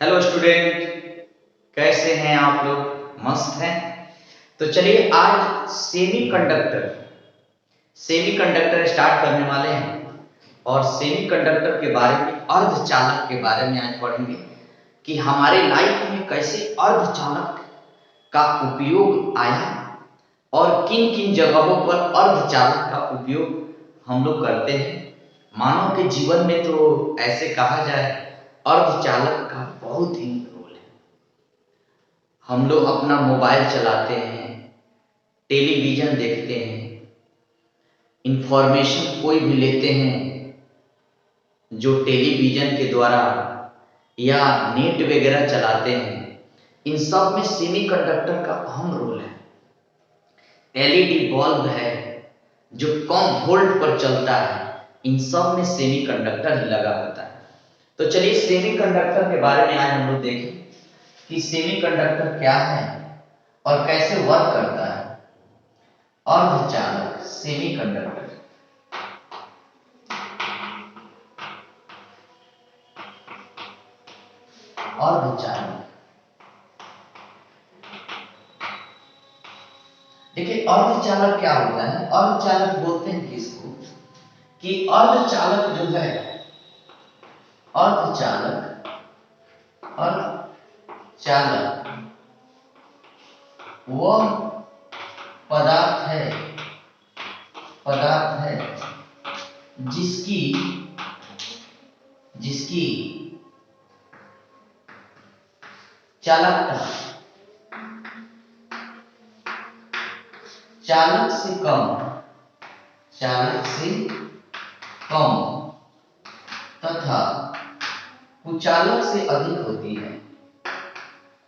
Hello student, कैसे हैं आप लोग? मस्त हैं। तो चलिए आज सेमीकंडक्टर स्टार्ट करने वाले हैं और सेमीकंडक्टर के बारे में, अर्धचालक के बारे में आज पढ़ेंगे कि हमारे लाइफ में कैसे अर्धचालक का उपयोग आया और किन किन जगहों पर अर्धचालक का उपयोग हम लोग करते हैं। मानव के जीवन में तो ऐसे कहा जाए अर्धचालक का बहुत ही रोल है। हम लोग अपना मोबाइल चलाते हैं, टेलीविजन देखते हैं, इंफॉर्मेशन कोई भी लेते हैं जो टेलीविजन के द्वारा या नेट वगैरह चलाते हैं। इन सब में सेमीकंडक्टर का अहम रोल है। एलईडी बल्ब है जो कम वोल्ट पर चलता है, इन सब में सेमीकंडक्टर ही लगा होता है। तो चलिए सेमीकंडक्टर के बारे में आज हम लोग देखें कि सेमीकंडक्टर क्या है और कैसे वर्क करता है। अर्धचालक सेमीकंडक्टर। अर्धचालक, देखिए अर्धचालक क्या होता है। अर्धचालक बोलते हैं किसको कि अर्धचालक जो है, अर्धचालक अर्धचालक वह पदार्थ है जिसकी जिसकी चालकता चालक से कम तथा कुचालक से अधिक होती है।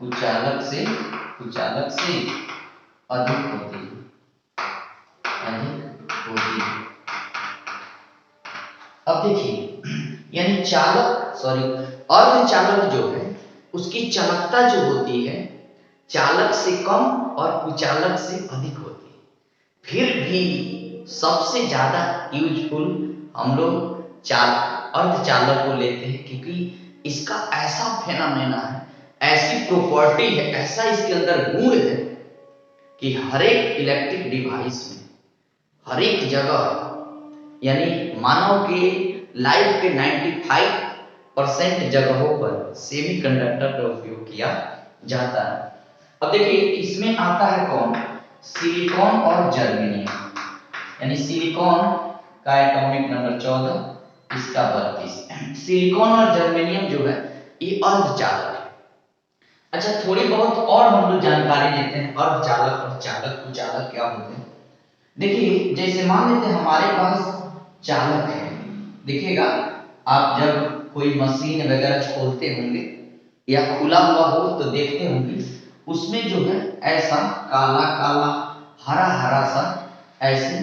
कुचालक से अधिक होती है। अब देखिए, यानी अर्धचालक जो है उसकी चालकता जो होती है चालक से कम और कुचालक से अधिक होती है। फिर भी सबसे ज्यादा यूजफुल हम लोग अर्धचालक को लेते हैं क्योंकि इसका ऐसा फेनोमेना है, ऐसी प्रॉपर्टी है, ऐसा इसके अंदर गुण है कि हर एक इलेक्ट्रिक डिवाइस में, हर एक जगह, यानी मानव के लाइफ के 95% जगहों पर सेमीकंडक्टर का उपयोग किया जाता है। अब देखिए इसमें आता है कौन? सिलिकॉन और जर्मेनियम। यानी सिलिकॉन का एटॉमिक नंबर 14, इसका 32। सिलिकॉन और जर्मेनियम जो है ये अर्धचालक है। अच्छा, थोड़ी बहुत और हम लोग जानकारी लेते हैं अर्धचालक और चालक कुचालक क्या होते हैं। देखिए जैसे मान लेते हैं हमारे पास चालक है, देखिएगा आप जब कोई मशीन वगैरह खोलते होंगे या खुला हुआ हो तो देखते होंगे उसमें जो है ऐसा काला काला हरा हरा सा, ऐसे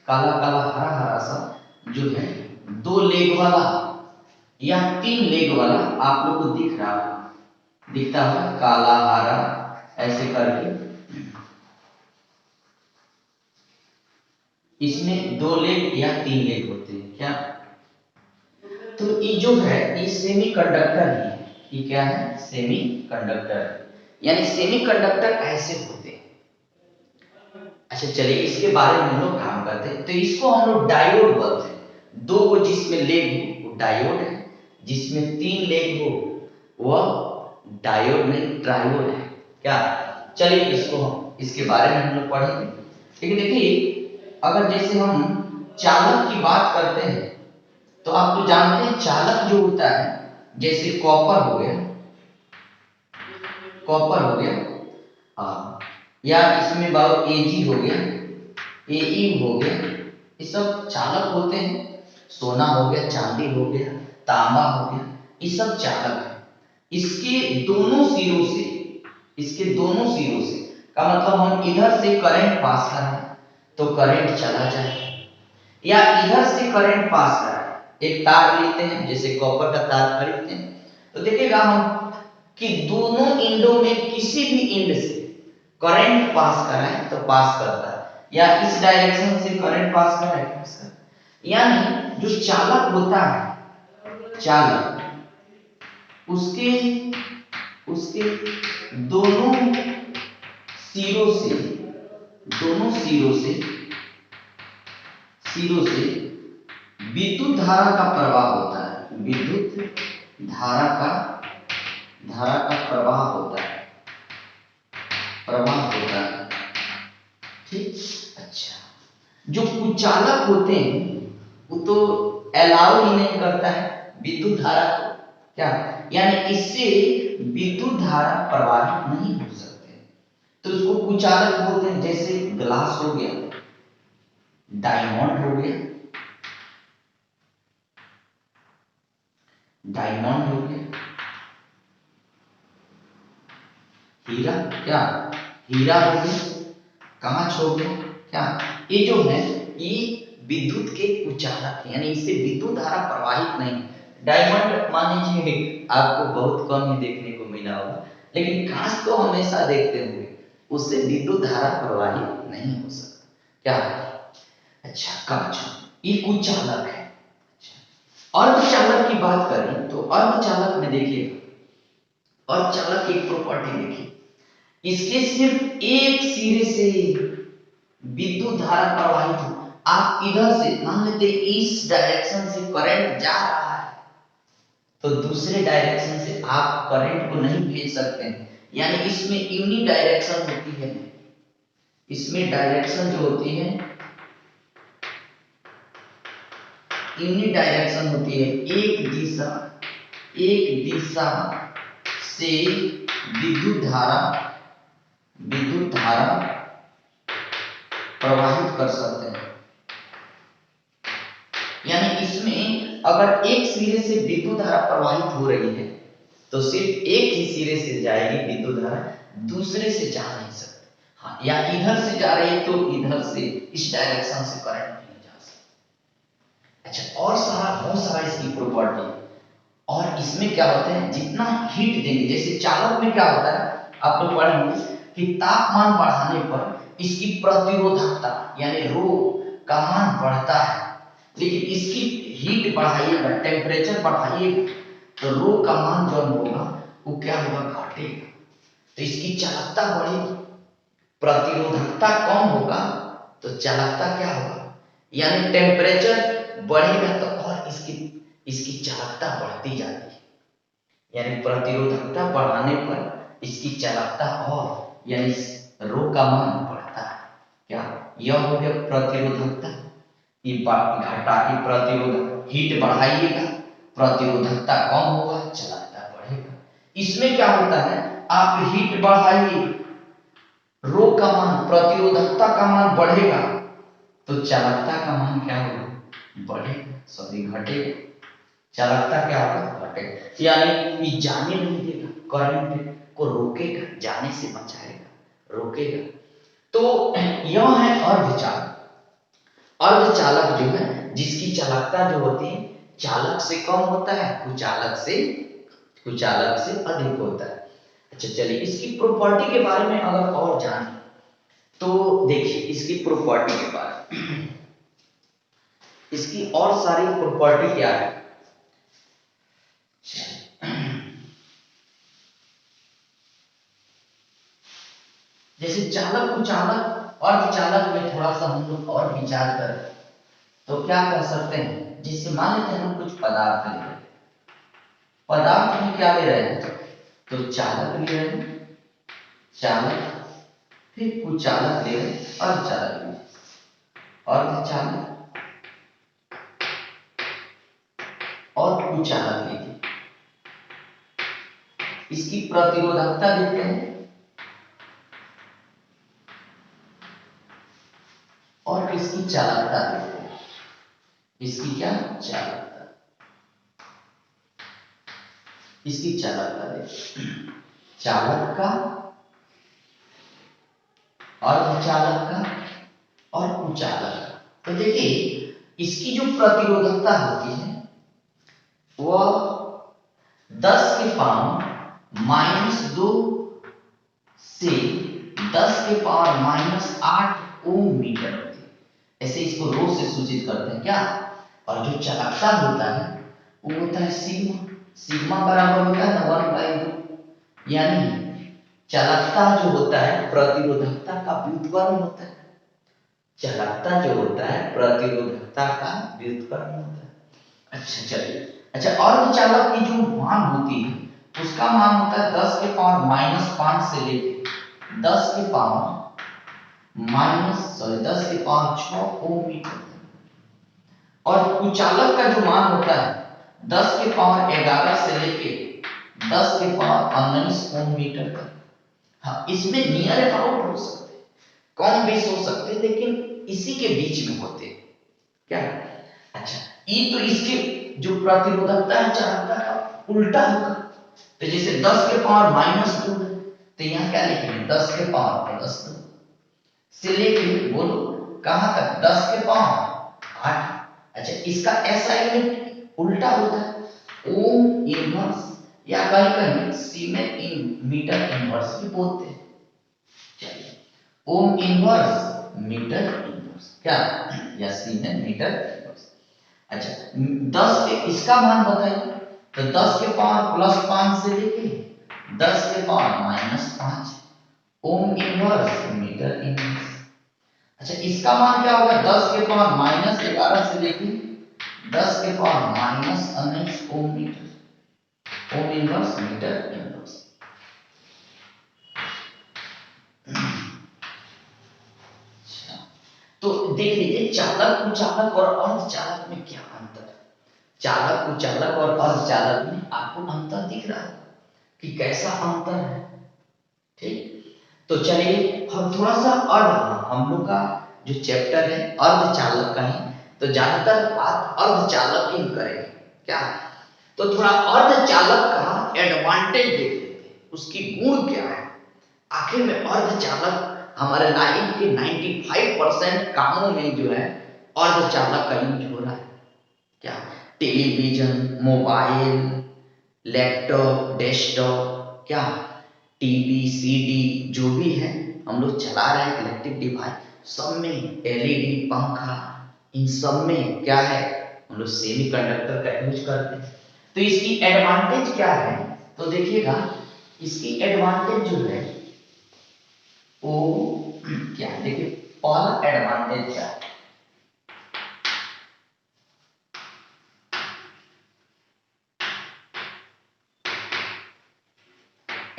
काला काला हरा हरा सा जो है 2 लेग वाला या 3 लेग वाला आप लोग को दिखता है काला हरा ऐसे करके। इसमें 2 लेग या 3 लेग होते हैं क्या? तो ये जो है ये सेमीकंडक्टर ही है। ये क्या है? सेमीकंडक्टर। यानी सेमीकंडक्टर ऐसे होते हैं। अच्छा चलिए इसके बारे में हम लोग काम करते हैं। तो इसको हम लोग डायोड बोलते हैं। 2 को जिसमें लेग हो वो डायोड है, जिसमें 3 लेग हो वह डायोड नहीं ट्रायोड है क्या? चलिए इसके बारे में हम लोग पढ़ेंगे। लेकिन देखिए अगर जैसे हम चालक की बात करते हैं तो आप तो जानते हैं चालक जो होता है जैसे कॉपर हो गया, या इसमें बाबू एजी हो गया, एई हो गया, ये सब चालक होते हैं। सोना हो गया, चांदी हो गया, तांबा हो गया, ये सब चालक है। इसके दोनों सिरों से का मतलब हम इधर से करंट पास कर रहे हैं तो करंट चला जाए, या इधर से करंट पास कर रहे हैं, एक तार लेते हैं जैसे कॉपर का तार खरीदते हैं तो देखिएगा हम कि दोनों इंडों में किसी भी इंड से करंट पास कराएं तो पास करता है, या इस डायरेक्शन से करंट पास कराएं पास करता है। यानी जो चालक होता है, चालक उसके उसके दोनों सिरों से विद्युत धारा का प्रवाह होता है। विद्युत धारा का प्रवाह होता है। ठीक। अच्छा, जो कुचालक होते हैं वो तो अलाउ ही नहीं करता है विद्युत धारा को, क्या यानी इससे विद्युत धारा प्रवाहित नहीं हो सकते, तो उसको कुचालक बोलते हैं। जैसे ग्लास हो गया, डायमंड हो गया, हीरा, क्या हीरा हो गया, कांच हो गया, क्या ये जो है ये विद्युत के कुचालक है, यानी इससे विद्युत धारा प्रवाहित नहीं। डायमंड मान लीजिए आपको बहुत कम ही देखने को मिला होगा, लेकिन कांच तो हमेशा देखते होंगे, उससे विद्युत धारा प्रवाहित नहीं हो सकता। क्या अच्छा, कांच ये कुचालक है। अच्छा, अर्धचालक की बात करें तो अर्धचालक में देखिए, अर्धचालक की प्रॉपर्टी देखिए, इसके सिर्फ एक सिरे से विद्युत धारा प्रवाहित हो। आप इधर से मान लेते इस डायरेक्शन से करंट जा रहा है, तो दूसरे डायरेक्शन से आप करंट को नहीं भेज सकते हैं, यानी इसमें यूनि डायरेक्शन होती है। इसमें डायरेक्शन जो होती है यूनि डायरेक्शन होती है, एक दिशा से विद्युत धारा प्रवाहित कर सकते हैं। यानी इसमें अगर एक सिरे से विद्युत धारा प्रवाहित हो रही है तो सिर्फ एक ही सिरे से जाएगी विद्युत धारा, दूसरे से जा नहीं सकती। हाँ, या इधर से जा रही है तो इधर से इस डायरेक्शन से करंट नहीं जा सकता। अच्छा, और बहुत सारा इसकी प्रॉपर्टी, और इसमें क्या होता है जितना हीट देंगे, जैसे चालक में क्या होता है आप लोग पढ़ेंगे कि तापमान बढ़ाने पर इसकी प्रतिरोधकता यानी रो का मान बढ़ता है, लेकिन इसकी हीट बढ़ाइएगा, टेम्परेचर बढ़ाइएगा तो रो का मान जो होगा वो क्या होगा, घटेगा। तो इसकी चालकता बढ़ेगी, प्रतिरोधकता कम होगा तो चालकता क्या होगा, यानी टेम्परेचर बढ़ेगा तो और इसकी चालकता बढ़ती जाती है, यानी प्रतिरोधकता बढ़ाने पर इसकी चालकता और यानी रो का मान बढ़ता है। क्या यह हो गया प्रतिरोधकता, ये घटा की प्रतिरोधक, हीट बढ़ाइएगा प्रतिरोधकता कम होगा, चालकता बढ़ेगा। इसमें क्या होता है, आप हीट बढ़ाइए, रो का मान प्रतिरोधकता का मान बढ़ेगा तो चालकता का मान क्या होगा, बढ़ेगा, सॉरी घटेगा, चालकता क्या होगा, घटेगा। यानी ये जाने नहीं देगा, करंट को रोकेगा, जाने से बचाएगा, रोकेगा। तो यह है अर्धचालक। अर्धचालक जो है जिसकी चालकता जो होती है चालक से कम होता है, कुचालक से अधिक होता है। अच्छा, चलिए इसकी प्रॉपर्टी के बारे में अगर और जाने तो देखिए इसकी प्रॉपर्टी के बारे में, इसकी और सारी प्रॉपर्टी क्या है। जैसे चालक कुचालक अर्धचालक में थोड़ा सा हम लोग और विचार करें तो क्या कर सकते हैं, जिससे मान लेते हैं हम कुछ पदार्थ ले रहे हैं, पदार्थ में क्या ले रहे हैं, तो चालक ले रहे हैं, चालक, फिर कुचालक ले रहे हैं, अर्धचालक ले, अर्धचालक और कुचालक लीजिए, इसकी प्रतिरोधकता देखते हैं और इसकी चालकता देखते हैं, इसकी क्या चालकता, इसकी चालकता देखते हैं, चालक का, अर्धचालक का और कुचालक का। तो देखिए इसकी जो प्रतिरोधकता होती है वह 10 के पावर -2 से 10 के पावर -8 ओम मीटर होती है। ऐसे इसको रो से सूचित करते हैं क्या। और जो चालकता होता है वो होता है सिग्मा, सिग्मा बराबर होता है ना 1/2, यानी चालकता जो होता है प्रतिरोधकता का व्युत्क्रम होता है। चालकता जो होता है प्रतिरोधकता का व्युत्क्रम होता है। अच्छा चलिए, अच्छा अर्धचालक की जो मान होती है उसका मान होता है 10 के पावर -5 से लेके 10 के पावर 6 ओम मीटर, और कुचालक का जो मान होता है 10 के पावर 11 से लेके 10 के पावर 19 ओम मीटर तक। हाँ, इसमें नियर अबाउट हो सकते, कम बेस हो सकते, लेकिन इसी के बीच में होते क्या। अच्छा, ये तो इसके जो प्रतिरोधकता है चालकता का उल्टा होगा। तो जैसे 10 के पावर -2 है, तो यहाँ क्या लिखेंगे 10 के पावर +2 से लेके बोलो कहां तक 10 के पावर 8। अच्छा, इसका ऐसा यूनिट उल्टा होता है, ओम इनवर्स या कहीं कहीं सीमेन इन मीटर इनवर्स भी बोलते हैं। चलिए, ओम इनवर्स मीटर इनवर्स क्या, या सीमेन मीटर इनवर्स। अच्छा, 10 के इसका मान बताइए, तो 10 के पावर +5 से लेके 10 के power -5 ohm inverse metre inverse. अच्छा, इसका मान क्या होगा 10 के पावर -11 से लेके 10 के power -19 ohm metre, ohm inverse metre inverse. अच्छा, तो देख लीजिए चालक कुचालक और अर्धचालक में क्या अंतर है। चालक कुचालक और अर्धचालक में आपको अंतर दिख रहा है कि कैसा अंतर है। ठीक, तो चलिए हम थोड़ा सा हम लोग का जो चैप्टर है अर्धचालक का है, तो ज्यादातर बात अर्धचालक की करेंगे क्या। तो थोड़ा अर्धचालक का एडवांटेज देख लेते हैं, उसकी गुण क्या है। आखिर में अर्धचालक हमारे लाइफ के 95% कामों में जो है अर्धचालक का यूज हो रहा है क्या। टेलीविजन, मोबाइल, लैपटॉप, डेस्कटॉप क्या, टीवी, सीडी जो भी है हम लोग चला रहे हैं इलेक्ट्रिक डिवाइस, सब में एलईडी, पंखा, इन सब में क्या है हम लोग सेमीकंडक्टर का यूज करते हैं। तो इसकी एडवांटेज क्या है, तो देखिएगा इसकी एडवांटेज जो है वो क्या है, देखिए पहला एडवांटेज क्या है।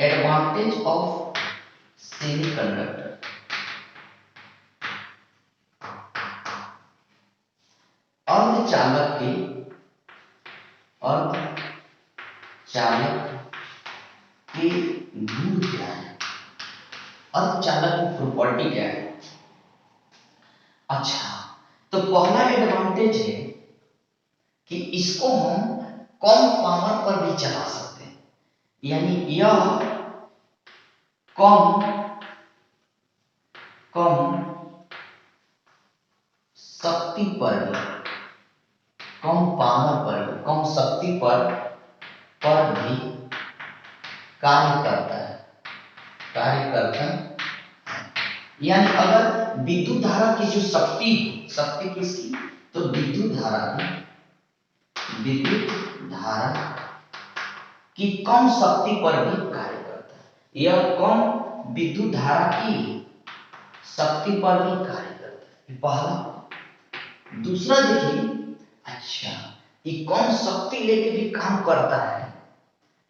एडवांटेज ऑफ सेमीकंडक्टर, अर्धचालक के गुण क्या है, अर्धचालक की प्रॉपर्टी क्या है। अच्छा, तो पहला एडवांटेज है कि इसको हम कम पावर पर भी चला सकते हैं, यानी यह कम शक्ति पर भी, कम पावर पर भी, कम शक्ति पर भी कार्य करता है, यानी अगर विद्युत धारा की जो शक्ति किसकी, तो विद्युत धारा की कम शक्ति पर भी कार्य करता है, यह कम विद्युत धारा की शक्ति पर भी कार्य करता है, पहला। दूसरा देखिए, अच्छा ये कम शक्ति लेके भी काम करता है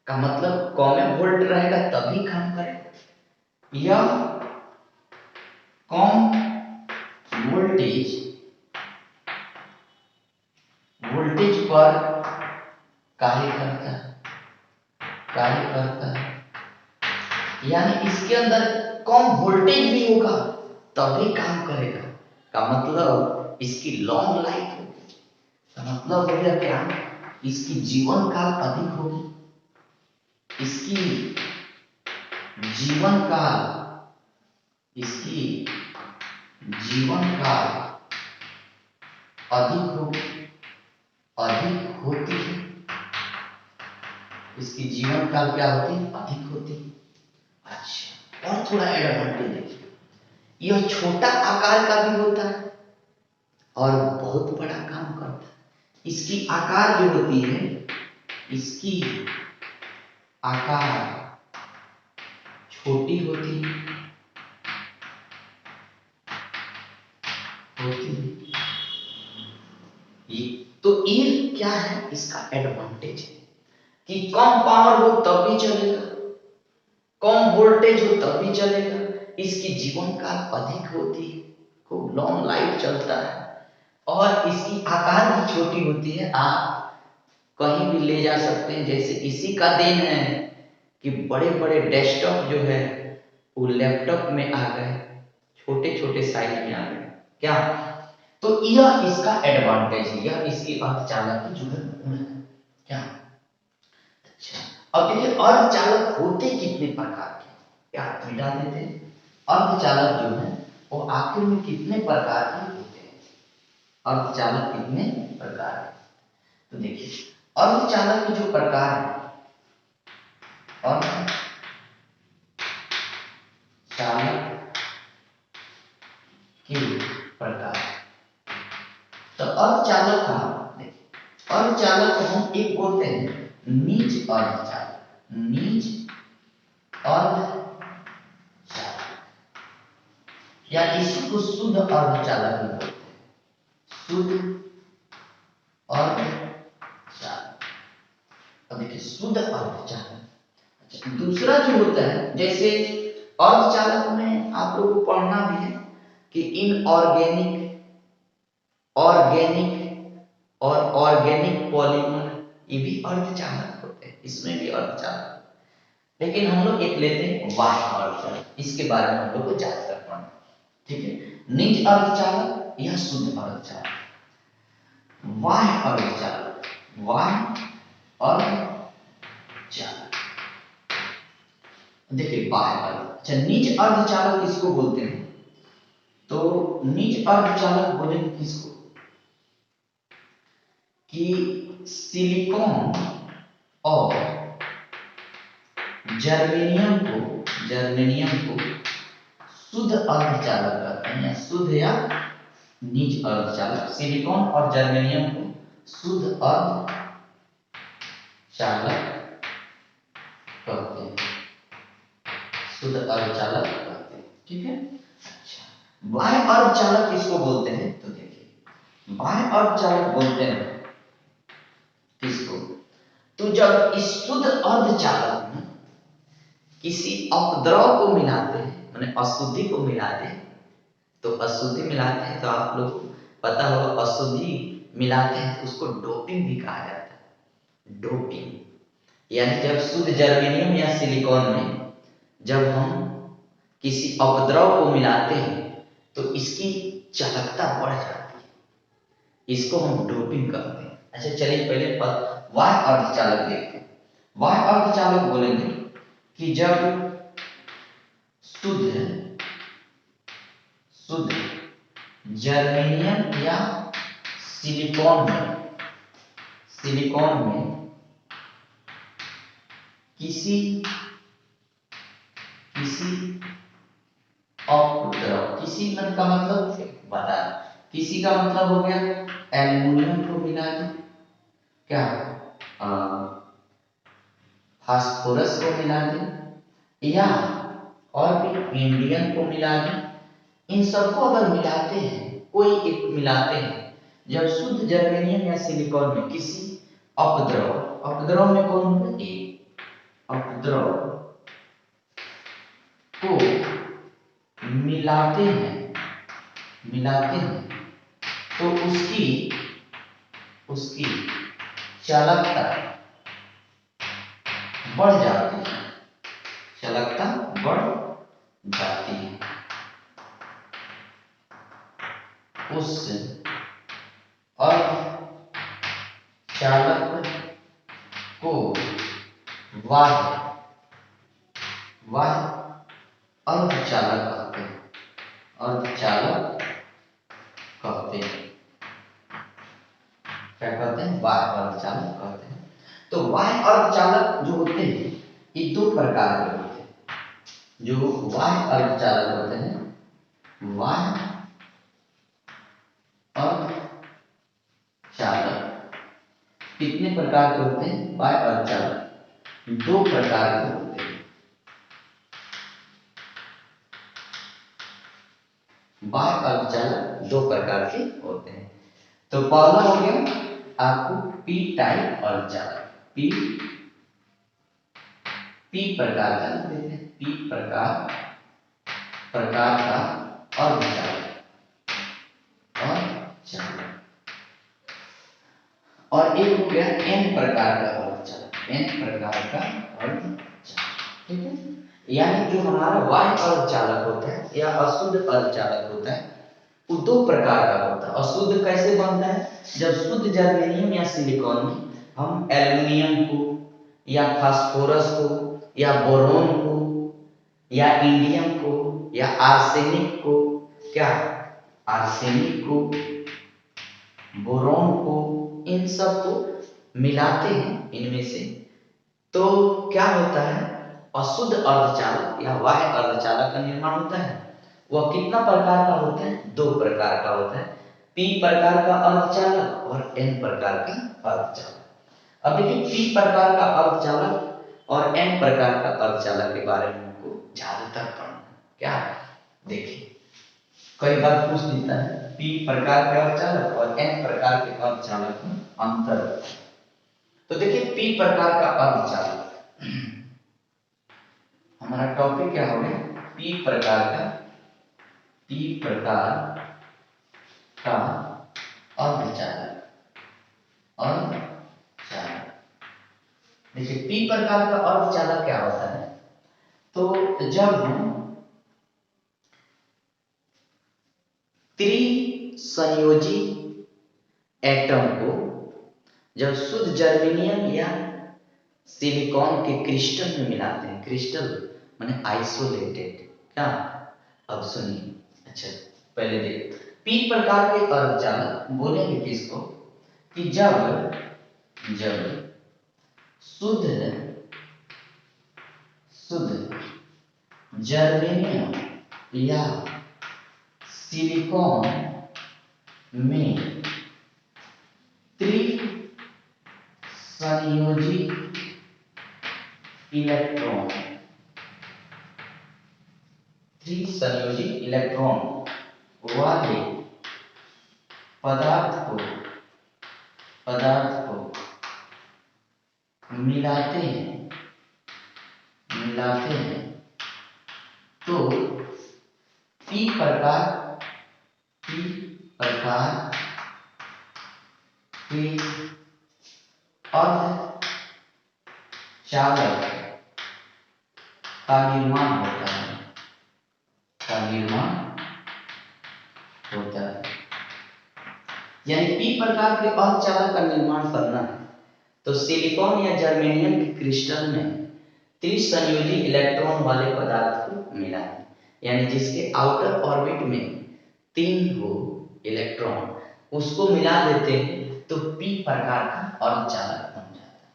का मतलब कम वोल्ट रहेगा तभी काम करेगा, यह कम वोल्टेज पर कार्य करता है, यानी इसके अंदर कम वोल्टेज भी होगा तभी काम करेगा का मतलब इसकी लॉन्ग लाइफ होगी, का मतलब हो गया क्या, इसकी जीवन काल अधिक होगी, इसकी जीवन काल अधिक होती है, इसकी जीवन काल क्या होती है, अधिक होती है। अच्छा, और थोड़ा एडवांटेज देखिए, यह छोटा आकार का भी होता है और बहुत बड़ा काम करता है। इसकी आकार जो होती है इसकी आकार छोटी होती ये तो ये क्या है, इसका एडवांटेज है कि कम पावर हो तब भी चलेगा, कम वोल्टेज हो तब भी चलेगा, इसकी जीवन काल अधिक होती है, खूब लॉन्ग लाइफ चलता है, और इसकी आकार भी छोटी होती है, आप कहीं भी ले जा सकते हैं। जैसे इसी का देन है कि बड़े बड़े डेस्कटॉप जो है वो लैपटॉप में आ गए, छोटे छोटे साइज में आ गए क्या। तो यह इसका एडवांटेज है, यह इसकी अर्धचालक की जो है गुण है क्या। अच्छा, अब देखिए अर्धचालक होते कितने प्रकार के, क्या मिटा देते हैं। अर्धचालक जो है वो आखिर में कितने प्रकार के होते हैं, अर्धचालक कितने प्रकार के। तो देखिए अर्धचालक के जो प्रकार है, अर्धचालक के प्रकार, तो अर्धचालक का अर्धचालक को हम एक बोलते हैं निज अर्धचालक, निज अर्धचालक, या इसी को शुद्ध अर्धचालक भी बोलते हैं, शुद्ध अर्धचालक। अब देखिए शुद्ध अर्धचालक। अच्छा, दूसरा जो होता है, जैसे अर्धचालक में आप लोगों को पढ़ना भी है कि इनऑर्गेनिक, ऑर्गेनिक और ऑर्गेनिक पॉलीमर, ये भी अर्धचालक होते हैं, इसमें भी अर्धचालक। लेकिन हम लोग एक लेते हैं बाह्य अर्धचालक, इसके बारे में हम लोग को ज्यादातर पढ़ना, ठीक है। निज अर्धचालक या शुद्ध अर्धचालक, बाह्य अर्धचालक, बाह्य अर्धचालक। देखिए बाह्य अर्ध, अच्छा निज अर्धचालक किसको बोलते हैं, तो निज अर्धचालक बोलेंगे किसको कि सिलिकॉन और जर्मेनियम को शुद्ध अर्धचालक कहते हैं, या शुद्ध या निज अर्धचालक। सिलिकॉन और जर्मेनियम को शुद्ध अर्धचालक कहते हैं, शुद्ध अर्धचालक कहते हैं, ठीक है। अच्छा, बाह्य अर्धचालक किसको बोलते हैं, तो देखिए बाह्य अर्धचालक बोलते हैं किसको, तो जब इस शुद्ध अर्धचालक में किसी अपद्रव को मिलाते हैं, माने अशुद्धि को मिलाते हैं, तो अशुद्धि मिलाते हैं तो आप लोग पता होगा अशुद्धि मिलाते हैं तो उसको डोपिंग भी कहा जाता है, डोपिंग। यानी जब शुद्ध जर्मेनियम या सिलिकॉन में जब हम किसी अपद्रव को मिलाते हैं तो इसकी चालकता बढ़ जाती है, इसको हम डोपिंग कहते हैं। अच्छा चलिए पहले बाह्य अर्धचालक देखते हैं। बाह्य अर्धचालक बोलेंगे कि जब शुद्ध जर्मेनियम या सिलिकॉन में किसी अपद्रव, किसी मन का मतलब बता, किसी का मतलब हो गया एल्युमिनियम को मिला दें, क्या फास्फोरस को मिला दें, या और भी इंडियम को मिला दें। इन सबको अगर मिलाते हैं, कोई एक मिलाते हैं, जब शुद्ध जर्मेनियम या सिलिकॉन में किसी अपद्रव में कौन होगा, एक अपद्रव को मिलाते हैं तो उसकी चालकता बढ़ जाती है, चालकता बढ़ जाती है, उस अर्धचालक को बाह्य अर्धचालक कहते हैं, अर्धचालक कहते हैं, क्या कहते हैं, बाह्य अर्धचालक कहते हैं। तो बाह्य अर्धचालक जो होते हैं ये दो प्रकार के होते हैं। जो बाह्य अर्धचालक होते हैं, बाह्य अर्धचालक कितने प्रकार के होते हैं बाह्य अर्धचालक? दो प्रकार के होते हैं। बाह्य अर्धचालक दो प्रकार के होते हैं। तो पहला हो गया आपको पी टाइप अर्धचालक। पी प्रकार का देते हैं, पी प्रकार का अर्धचालक। और एक हो गया एन प्रकार का अर्धचालक। एन प्रकार का अर्धचालक, ठीक है। यानी जो हमारा बाह्य अर्धचालक होता है या अशुद्ध अर्धचालक होता है वो दो प्रकार का होता है। अशुद्ध कैसे बनता है? जब शुद्ध जर्मेनियम या सिलिकॉन में हम एल्युमिनियम को या फास्फोरस को या बोरोन को या इंडियम को या आर्सेनिक को, क्या आर्सेनिक को, बोरोन को, इन सब को मिलाते हैं इनमें से, तो क्या होता है? अशुद्ध अर्धचालक या बाह्य अर्धचालक का निर्माण होता है। वह कितना प्रकार का होता है? दो प्रकार का होता है, पी प्रकार का अर्धचालक और एन प्रकार का अर्धचालक। अब देखिए पी प्रकार का अर्धचालक और एन प्रकार का अर्धचालक के बारे में हमको ज्यादातर पढ़ना। क्या देखिए कई बार पूछ देता है पी प्रकार के अर्धचालक और एन प्रकार के अर्धचालक में अंतर। तो देखिए पी प्रकार का अर्धचालक, हमारा टॉपिक क्या हो गया? पी प्रकार का अर्धचालक। देखिए पी प्रकार का अर्धचालक क्या होता है? तो जब हम त्रिसंयोजी एटम को जब शुद्ध जर्मेनियम या सिलिकॉन के क्रिस्टल में मिलाते हैं, क्रिस्टल माने आइसोलेटेड, क्या? अब सुनिए, अच्छा पहले देखिए पी प्रकार के अर्धचालक बोलेंगे किसको? कि जब शुद्ध जर्मेनियम या सिलिकॉन में त्रिसंयोजी इलेक्ट्रॉन वाले पदार्थ को मिलाते हैं तो पी प्रकार के अर्धचालक का निर्माण होता है। यानी पी प्रकार के अर्धचालक का निर्माण करना है तो सिलिकॉन या जर्मेनियम के क्रिस्टल में त्रिसंयोजी इलेक्ट्रॉन वाले पदार्थ को मिलाएं, यानी जिसके आउटर ऑर्बिट में 3 हो इलेक्ट्रॉन, उसको मिला देते हैं तो पी प्रकार का अर्धचालक बन जाता है।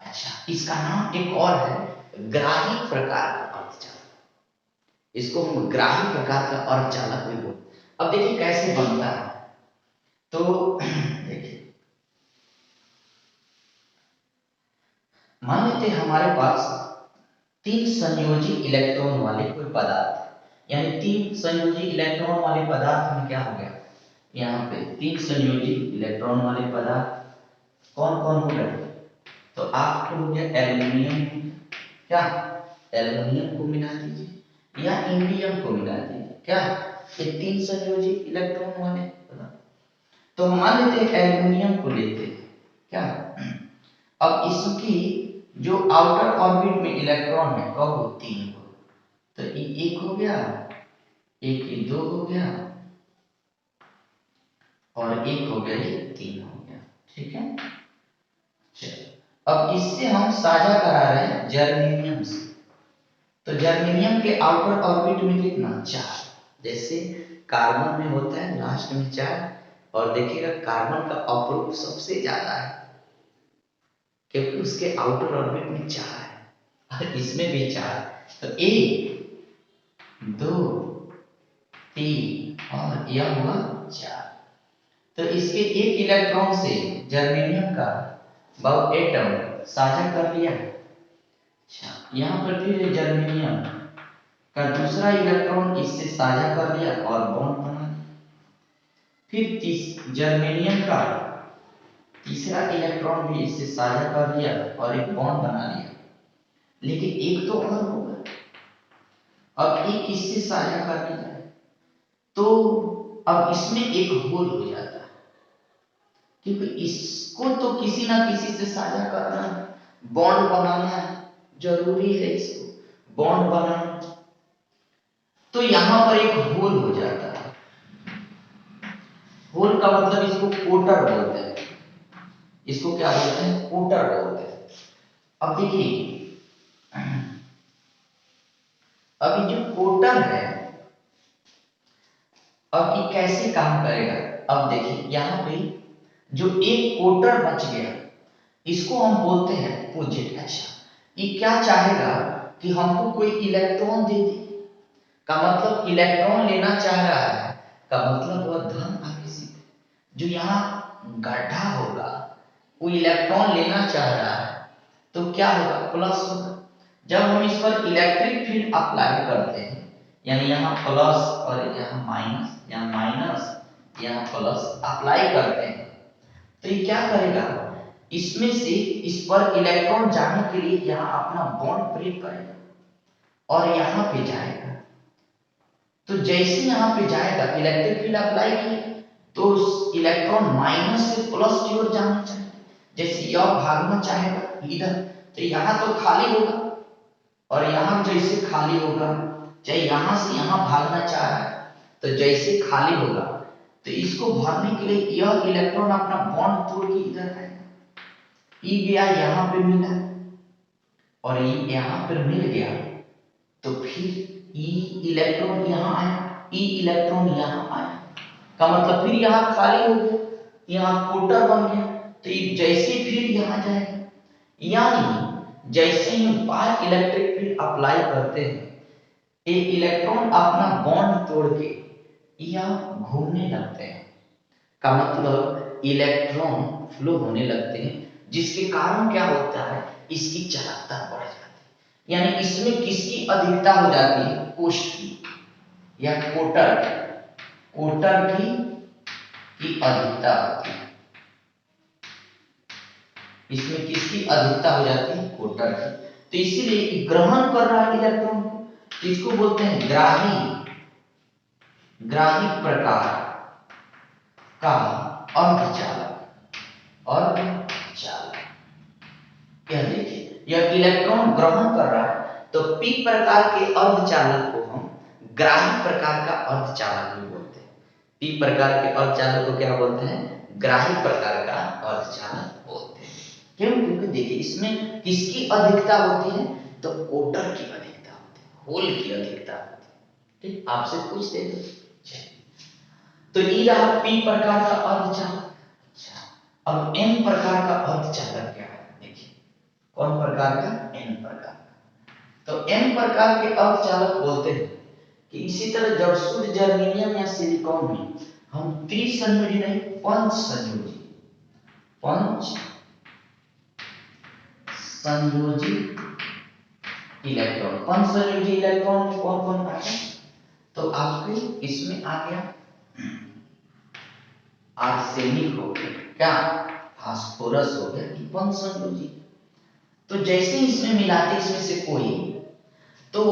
अच्छा, इसका नाम एक और है ग्राही प्रकार का अर्धचालक। इसको हम ग्राही प्रकार का अर्धचालक भी बोलते हैं। अब देखिए कैसे बनता है। तो देखिए मान लेते हैं हमारे पास 3 संयोजी इलेक्ट्रॉन वाले कोई पदार्थ, यानी 3 संयोजी इलेक्ट्रॉन वाले पदार्थ में क्या हो गया? यहाँ पे 3 संयोजी इलेक्ट्रॉन वाले पदार्थ कौन कौन हो गए? तो आपको हो गया एल्युमिनियम, क्या एल्युमिनियम को मिला दीजिए या इंडियम को मिला दीजिए, क्या ये 3 संयोजी इलेक्ट्रॉन वाले पदार्थ। तो हम मान लेते हैं एल्युमिनियम को लेते हैं, क्या अब इसकी जो आउटर ऑर्बिट में इलेक्ट्रॉन है कब हो? 3 हो। तो ये 1 हो गया, एक ये 2 हो गया और 1 हो गया, ये 3 हो गया, ठीक है। चलो अब इससे हम साझा करा रहे हैं जर्मेनियम से। तो जर्मेनियम के आउटर ऑर्बिट में कितना? 4। जैसे कार्बन में होता है लास्ट में 4, और देखिएगा कार्बन का अप्रोच सबसे ज्यादा है क्योंकि उसके आउटर ऑर्बिट में 4 है और इसमें भी 4। तो 1 2 3 और यह हुआ 4। तो इसके एक इलेक्ट्रॉन से जर्मेनियम का बहु एटम साझा कर लिया। अच्छा, यहाँ पर फिर जर्मेनियम का दूसरा इलेक्ट्रॉन इससे साझा कर लिया और बॉन्ड बना लिया। फिर जर्मेनियम का तीसरा इलेक्ट्रॉन भी इससे साझा कर लिया और एक बॉन्ड बना लिया। लेकिन एक तो और होगा, अब एक इससे साझा कर लिया तो अब इसमें एक होल हो जाता है, क्योंकि इसको तो किसी ना किसी से साझा करना, बॉन्ड बनाना जरूरी है, इसको बॉन्ड बनाना। तो यहां पर एक होल हो जाता है। होल का मतलब इसको कोटर बोलते हैं। इसको क्या बोलते हैं? कोटर बोलते हैं। अब देखिए, अभी जो कोटर है अब ये कैसे काम करेगा। अब देखिए यहाँ पे जो एक कोटर बच गया इसको हम बोलते हैं पोजेट। अच्छा, ये क्या चाहेगा कि हमको कोई इलेक्ट्रॉन दे दे, का मतलब इलेक्ट्रॉन लेना चाह रहा है, का मतलब वह धन आवेशित है। जो यहाँ गड्ढा होगा वो इलेक्ट्रॉन लेना चाह रहा है तो क्या होगा? प्लस होगा। जब हम इस पर इलेक्ट्रिक फील्ड अप्लाई करते हैं, यानी यहाँ प्लस और यहाँ माइनस, यहाँ माइनस यहाँ प्लस अप्लाई करते हैं, तो ये क्या करेगा? इसमें से इस पर इलेक्ट्रॉन जाने के लिए यहाँ अपना बॉन्ड ब्रेक करेगा और यहाँ पे जाएगा। तो जैसे यहाँ पे जाएगा, इलेक्ट्रिक फील्ड अप्लाई किए तो इलेक्ट्रॉन माइनस से प्लस की ओर जाना चाहिए। जैसे यह भागना चाहेगा इधर तो यहाँ तो खाली होगा, और यहाँ जैसे खाली होगा, चाहे यहाँ से यहाँ भागना चाह रहा है तो जैसे खाली होगा तो इसको भरने के लिए यह इलेक्ट्रॉन अपना बॉन्ड तोड़ के इधर आएगा। ई गया यहाँ पे मिला और ये यहाँ पर मिल गया, तो फिर ई इलेक्ट्रॉन यहाँ आया, ई इलेक्ट्रॉन यहाँ आया, का मतलब फिर यहाँ खाली हो गया, यहाँ कोटर बन गया। तो ये जैसे फिर यहाँ जाएगा, यानी जैसे हम बाहर इलेक्ट्रिक फील्ड अप्लाई करते हैं, ये इलेक्ट्रॉन अपना बॉन्ड तोड़ के यहाँ घूमने लगते हैं, का मतलब इलेक्ट्रॉन फ्लो होने लगते हैं, जिसके कारण क्या होता है? इसकी चालकता बढ़ जाती है। यानी इसमें किसकी अधिकता हो जाती है? कोष्ठ की या कोटर की अधिकता होती है। इसमें किसकी अधिकता हो जाती है? कोटर की। तो इसीलिए ग्रहण कर रहा है इलेक्ट्रॉन को, तो इसको बोलते हैं ग्राही प्रकार का अर्धचालक। यह देखिए, यह इलेक्ट्रॉन ग्रहण कर रहा है, तो पी प्रकार के अर्धचालक को हम ग्राही प्रकार का अर्धचालक भी बोलते हैं। पी प्रकार के अर्धचालक को क्या बोलते हैं? ग्राही प्रकार का अर्धचालक बोलते हैं। क्यों? क्योंकि देखिए इसमें किसकी अधिकता होती है? तो कोटर की अधिकता होती है, होल की अधिकता होती है। ठीक, आपसे पूछ दे दो। तो ये रहा पी प्रकार का अर्धचालक। अच्छा, अब एन प्रकार का अर्धचालक क्या है? देखिए, कौन प्रकार का? एन प्रकार का। तो एन प्रकार के अर्धचालक बोलते हैं कि इसी तरह जब शुद्ध जर्मेनियम या सिलिकॉन में हम त्रिसंयोजी नहीं पंचसंयोजी इलेक्ट्रॉन, पंचसंयोजी इलेक्ट्रॉन में कौन कौन आता है? तो आपके इसमें आ गया आर्सेनिक हो गया, क्या? फास्फोरस हो गया, पंचसंयोजी। तो जैसे इसमें मिलाते इसमें से कोई, तो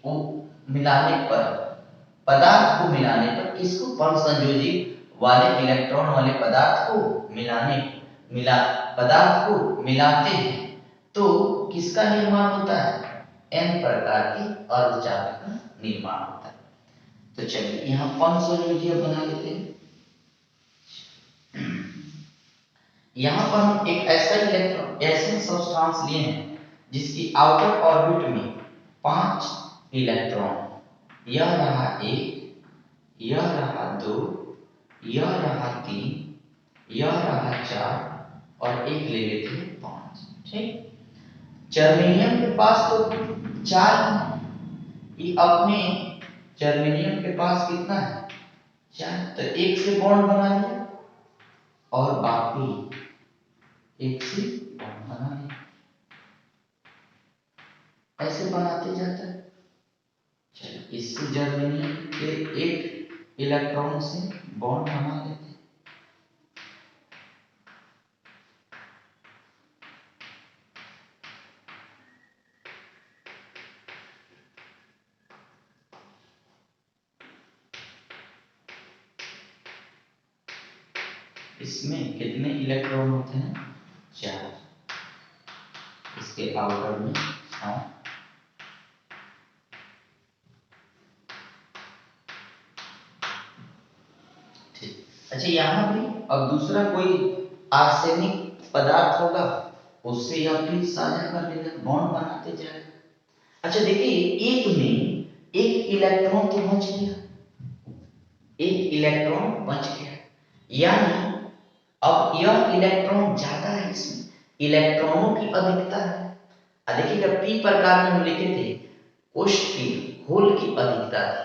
वो मिलाने पर, पदार्थ को मिलाने पर, किसको? पंचसंयोजी वाले इलेक्ट्रॉन वाले पदार्थ को पदार्थ को मिलाते हैं तो किसका निर्माण होता है? एन प्रकार के अर्धचालक का निर्माण होता है। तो चलिए यहाँ पंचसंयोजी बना लेते हैं। यहाँ पर हम एक ऐसा इलेक्ट्रॉन, ऐसे सब्सटेंस लिए हैं जिसकी आउटर ऑर्बिट में 5 इलेक्ट्रॉन, यह रहा 1, यह रहा 2, यह रहा 3, यह रहा 4 और एक ले लेते हैं 5। ठीक, जर्मेनियम के पास तो 4 है, ये अपने जर्मेनियम के पास कितना है? चार, तो एक से बॉन्ड बना लिया और बाकी एक से बॉन्ड बना लिया, ऐसे बनाते जाता है। चलो इससे जर्मेनियम के एक इलेक्ट्रॉन से बॉन्ड बना लेते हैं। इसमें कितने इलेक्ट्रॉन होते हैं? चार। इसके आउटर में ठीक। अच्छा यहाँ भी अब दूसरा कोई आर्सेनिक पदार्थ होगा, उससे यह फिर साझा कर लेगा, बॉन्ड बनाते जाएगा। अच्छा देखिए, एक में एक इलेक्ट्रॉन तो बच गया, एक इलेक्ट्रॉन बच गया, यानी अब यह इलेक्ट्रॉन ज्यादा है, इसमें इलेक्ट्रॉनों की अधिकता है। देखिएगा पी प्रकार में हम लिखे थे कोष्ठ की होल की अधिकता थी,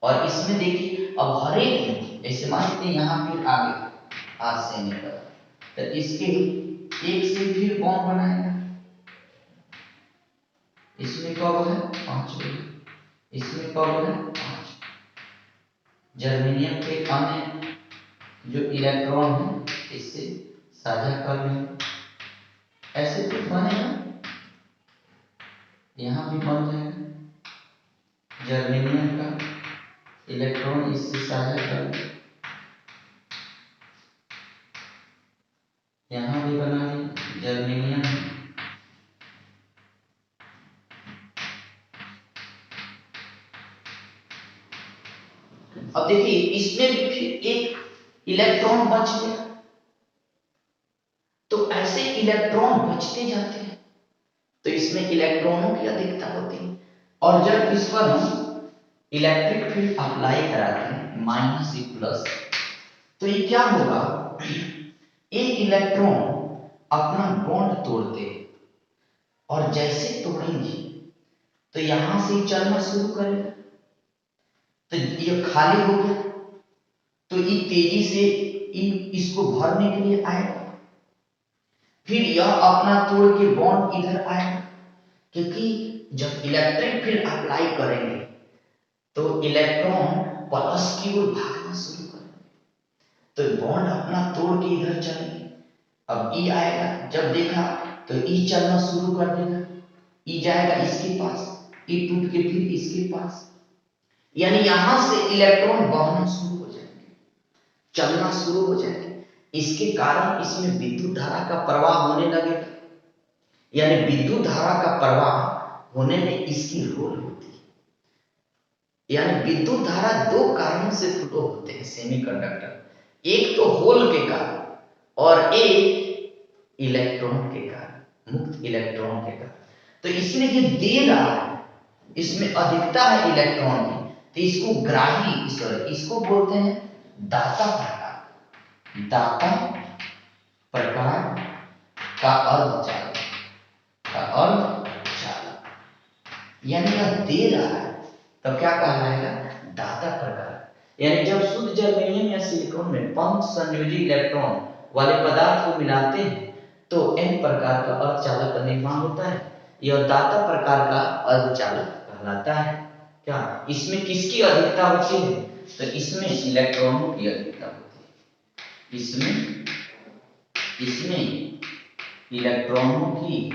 और इसमें देखिए अब हर एक में जैसे मान लीजिए यहाँ फिर आगे आर्सेनिक है, तो इसके एक से फिर बॉन्ड बनाएगा, इसमें कब है 5, इसमें कब है 5। जर्मेनियम के अन्य जो इलेक्ट्रॉन है इससे साझा कर लेंगे, ऐसे तो बनेगा, यहाँ भी बन जाएगा, जर्मेनियम का इलेक्ट्रॉन इससे साझा कर ले, यहाँ भी बना ली जर्मेनियम। अब देखिए इसमें भी फिर एक इलेक्ट्रॉन बच गया, तो ऐसे इलेक्ट्रॉन बचते जाते हैं, तो इसमें इलेक्ट्रॉनों की अधिकता होती है। और जब इस पर हम इलेक्ट्रिक फील्ड अप्लाई कराते हैं माइनस प्लस, तो ये क्या होगा, एक इलेक्ट्रॉन अपना बॉन्ड तोड़ते हैं, और जैसे तोड़ेंगे तो यहां से चलना शुरू करेगा, तो ये खाली हो गया, तो ये तेजी से इसको भरने के लिए आएगा, फिर यह अपना तोड़ के बॉन्ड इधर आएगा, क्योंकि जब इलेक्ट्रिक फील्ड अप्लाई करेंगे तो इलेक्ट्रॉन प्लस की ओर भागना शुरू करेंगे, तो बॉन्ड अपना तोड़ के इधर चलेंगे। अब ई आएगा, जब देखा तो ई चलना शुरू कर देगा, ई जाएगा इसके पास, ई टूट के फिर इसके पास, यानी यहां से इलेक्ट्रॉन बहना शुरू हो जाएंगे, चलना शुरू हो जाएंगे। इसके कारण इसमें विद्युत धारा का प्रवाह होने लगेगा, यानी विद्युत धारा का प्रवाह होने में इसकी रोल होती है। यानी विद्युत धारा दो कारणों से फ्लो होते हैं सेमीकंडक्टर, एक तो होल के कारण और एक इलेक्ट्रॉन के कारण, मुक्त इलेक्ट्रॉन के कारण। तो इसलिए ये दे रहा है, इसमें अधिकता है इलेक्ट्रॉन की, तो इसको ग्राही, सॉरी इसको बोलते हैं दाता प्रकार, दाता प्रकार का अर्धचालक, का अर्धचालक, यानी यह दे रहा है, तो क्या कहलाएगा, दाता प्रकार। यानी जब शुद्ध जर्मेनियम या सिलिकॉन में पंच संयोजी इलेक्ट्रॉन वाले पदार्थ को मिलाते हैं तो n प्रकार का अर्धचालक का निर्माण होता है, यह दाता प्रकार का अर्धचालक कहलाता है। क्या इसमें किसकी अधिकता होती है, तो इसमें इलेक्ट्रॉनों की अधिकता होती है, इसमें इलेक्ट्रॉनों की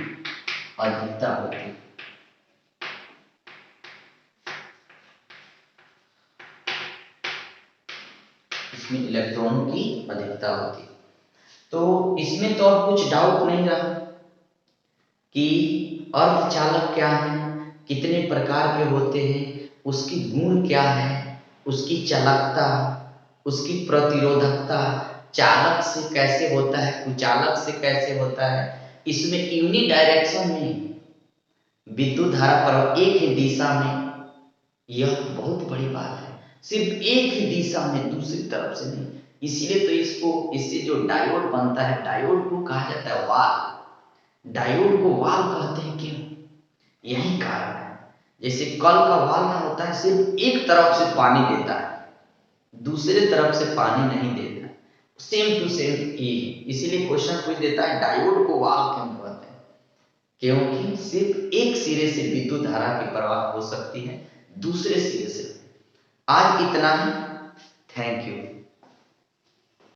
अधिकता होती है। इसमें इलेक्ट्रॉनों की अधिकता होती है। तो इसमें तो अब कुछ डाउट नहीं रहा कि अर्धचालक क्या है, कितने प्रकार के होते हैं, उसकी गुण क्या है, उसकी चालकता, उसकी प्रतिरोधकता, चालक से कैसे होता है, कुचालक से कैसे होता है, इसमें यूनि डायरेक्शन में विद्युत धारा पर एक ही दिशा में, यह बहुत बड़ी बात है, सिर्फ एक ही दिशा में दूसरी तरफ से नहीं, इसलिए तो इससे जो डायोड बनता है, डायोड को कहा जाता है वाल, डायोड को वाल कहते हैं, क्यों, यही कारण है। जैसे कल का वाल ना होता है, सिर्फ एक तरफ से पानी देता है, दूसरे तरफ से पानी नहीं देता, सेम टू सेम ए है। इसीलिए क्वेश्चन पूछ देता है डायोड को वाल्व क्यों कहते हैं, क्योंकि सिर्फ एक सिरे से विद्युत धारा की प्रवाह हो सकती है, दूसरे सिरे से। आज इतना ही।